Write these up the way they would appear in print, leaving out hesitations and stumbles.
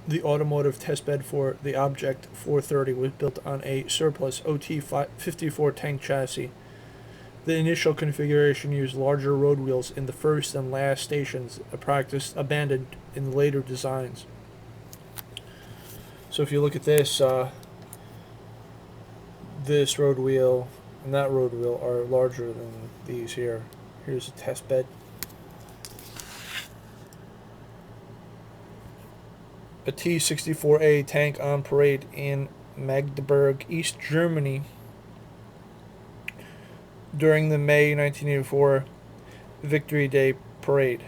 The automotive testbed for the Object 430 was built on a surplus OT-54 tank chassis. The initial configuration used larger road wheels in the first and last stations, a practice abandoned in later designs. So if you look at this, this road wheel and that road wheel are larger than these here. Here's a test bed. A T-64A tank on parade in Magdeburg, East Germany during the May 1984 Victory Day parade.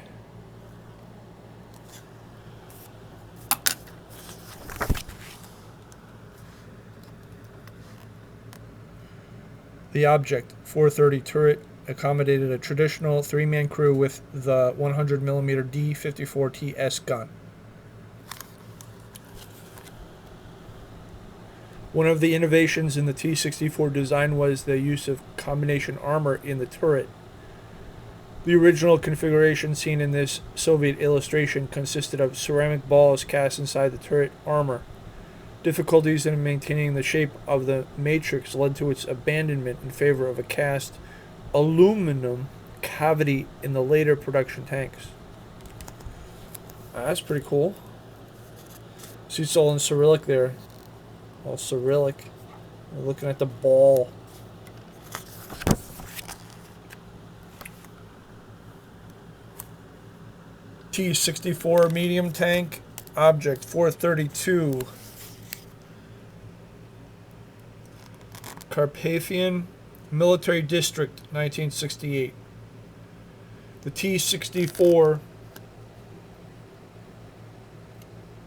The Object 430 turret accommodated a traditional three-man crew with the 100mm D-54TS gun. One of the innovations in the T-64 design was the use of combination armor in the turret. The original configuration seen in this Soviet illustration consisted of ceramic balls cast inside the turret armor. Difficulties in maintaining the shape of the matrix led to its abandonment in favor of a cast aluminum cavity in the later production tanks. That's pretty cool. See, it's all in Cyrillic there. All Cyrillic. We're looking at the ball. T-64 medium tank, Object 432. Carpathian Military District, 1968. The T-64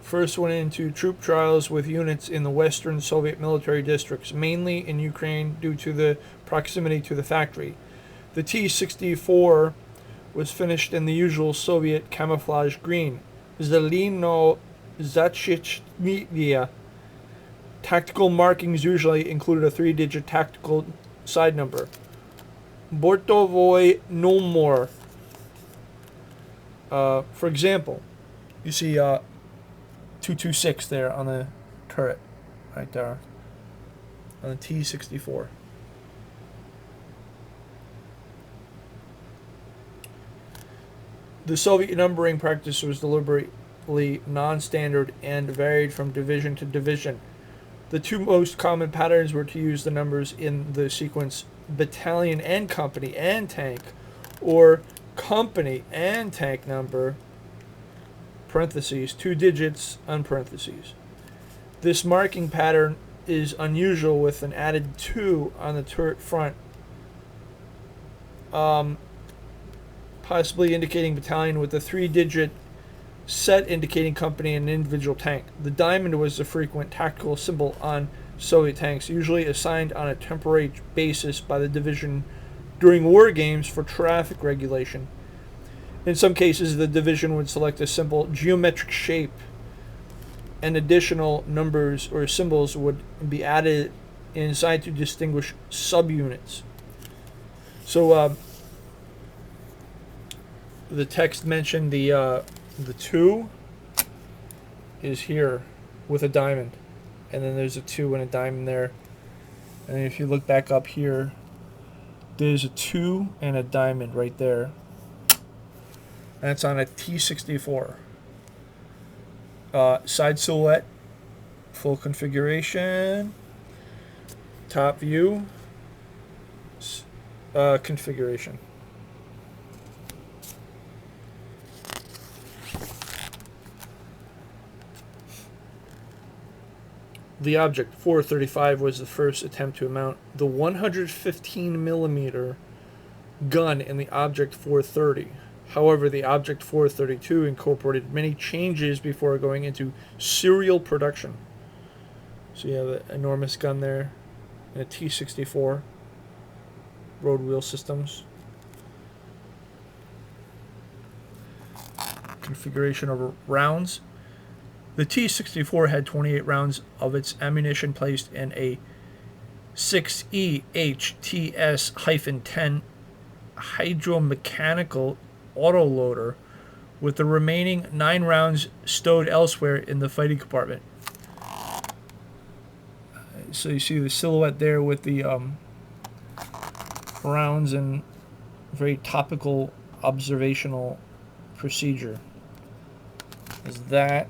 first went into troop trials with units in the Western Soviet military districts, mainly in Ukraine due to the proximity to the factory. The T-64 was finished in the usual Soviet camouflage green, Zeleno Zachichnia. Tactical markings usually included a 3-digit tactical side number. Bortovoy Nomor. For example, you see 226 there on the turret, right there, on the T-64. The Soviet numbering practice was deliberately non-standard and varied from division to division. The two most common patterns were to use the numbers in the sequence battalion and company and tank, or company and tank number, parentheses, 2 digits, unparentheses. This marking pattern is unusual with an added 2 on the turret front, possibly indicating battalion, with a 3-digit set indicating company and individual tank. The diamond was the frequent tactical symbol on Soviet tanks, usually assigned on a temporary basis by the division during war games for traffic regulation. In some cases, the division would select a simple geometric shape, and additional numbers or symbols would be added inside to distinguish subunits. So the text mentioned the 2 is here with a diamond, and then there's a 2 and a diamond there. And if you look back up here, there's a 2 and a diamond right there. That's on a T-64. Side silhouette, full configuration, top view, configuration. The Object 435 was the first attempt to mount the 115mm gun in the Object 430. However, the Object 432 incorporated many changes before going into serial production. So you have an enormous gun there, and a T-64, road wheel systems. Configuration of rounds. The T-64 had 28 rounds of its ammunition placed in a 6EHTS-10 hydromechanical autoloader with the remaining 9 rounds stowed elsewhere in the fighting compartment. So you see the silhouette there with the rounds and very topical observational procedure. Is that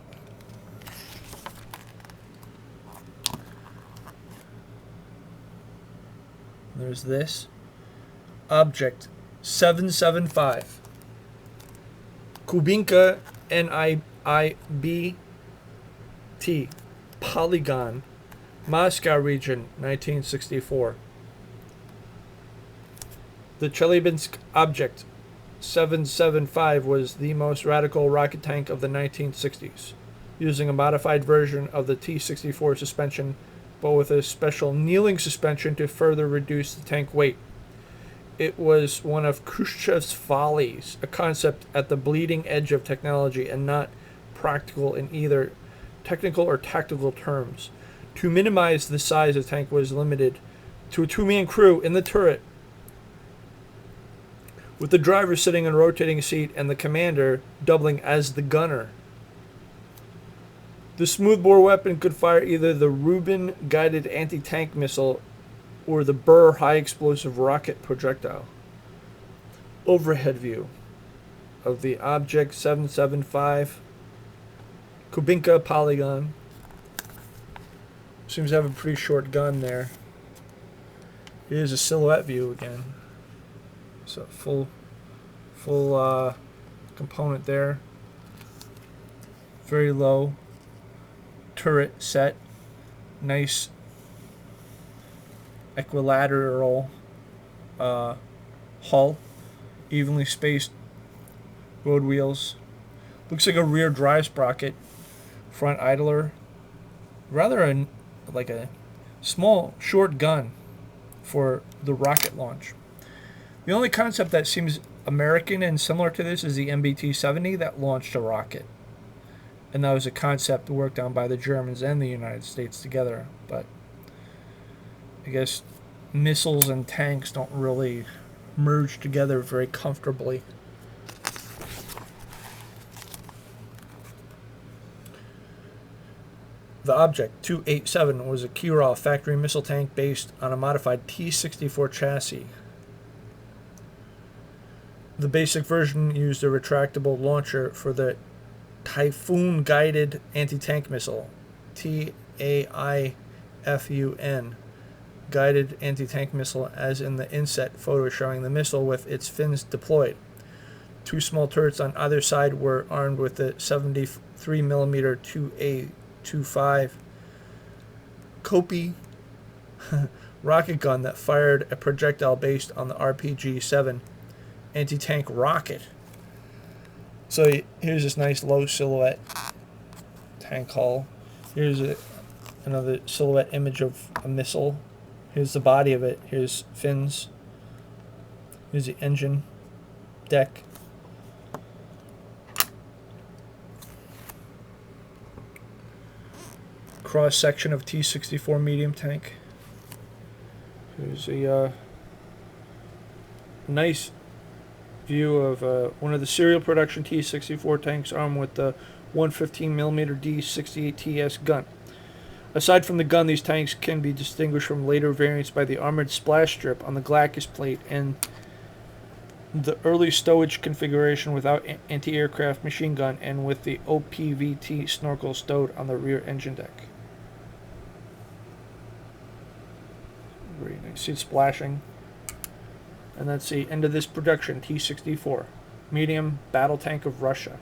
there's this object 775 Kubinka NIIBT Polygon Moscow region 1964. The Chelyabinsk object 775 was the most radical rocket tank of the 1960s, using a modified version of the T-64 suspension, but with a special kneeling suspension to further reduce the tank weight. It was one of Khrushchev's follies, a concept at the bleeding edge of technology and not practical in either technical or tactical terms. To minimize the size of the tank was limited to a 2-man crew in the turret, with the driver sitting in a rotating seat and the commander doubling as the gunner. The smoothbore weapon could fire either the Rubin guided anti-tank missile or the Burr high-explosive rocket projectile. Overhead view of the Object 775 Kubinka Polygon. Seems to have a pretty short gun there. Here's a silhouette view again. So full component there. Very low turret set. Nice equilateral hull. Evenly spaced road wheels. Looks like a rear drive sprocket. Front idler. Rather like a small short gun for the rocket launch. The only concept that seems American and similar to this is the MBT-70 that launched a rocket. And that was a concept worked on by the Germans and the United States together. But I guess missiles and tanks don't really merge together very comfortably. The Object 287 was a Kirov factory missile tank based on a modified T-64 chassis. The basic version used a retractable launcher for the Typhoon Guided Anti-Tank Missile, TAIFUN, Guided Anti-Tank Missile, as in the inset photo showing the missile with its fins deployed. 2 small turrets on either side were armed with the 73mm 2A25 Kopi rocket gun that fired a projectile based on the RPG-7 anti-tank rocket. So here's this nice low silhouette tank hull. Here's another silhouette image of a missile. Here's the body of it. Here's fins. Here's the engine deck. Cross section of T-64 medium tank. Here's a nice view of one of the serial production T-64 tanks armed with the 115mm D68TS gun. Aside from the gun, these tanks can be distinguished from later variants by the armored splash strip on the Glacus plate and the early stowage configuration without anti-aircraft machine gun and with the OPVT snorkel stowed on the rear engine deck. Very nice. See it splashing. And that's the end of this production, T-64, medium battle tank of Russia.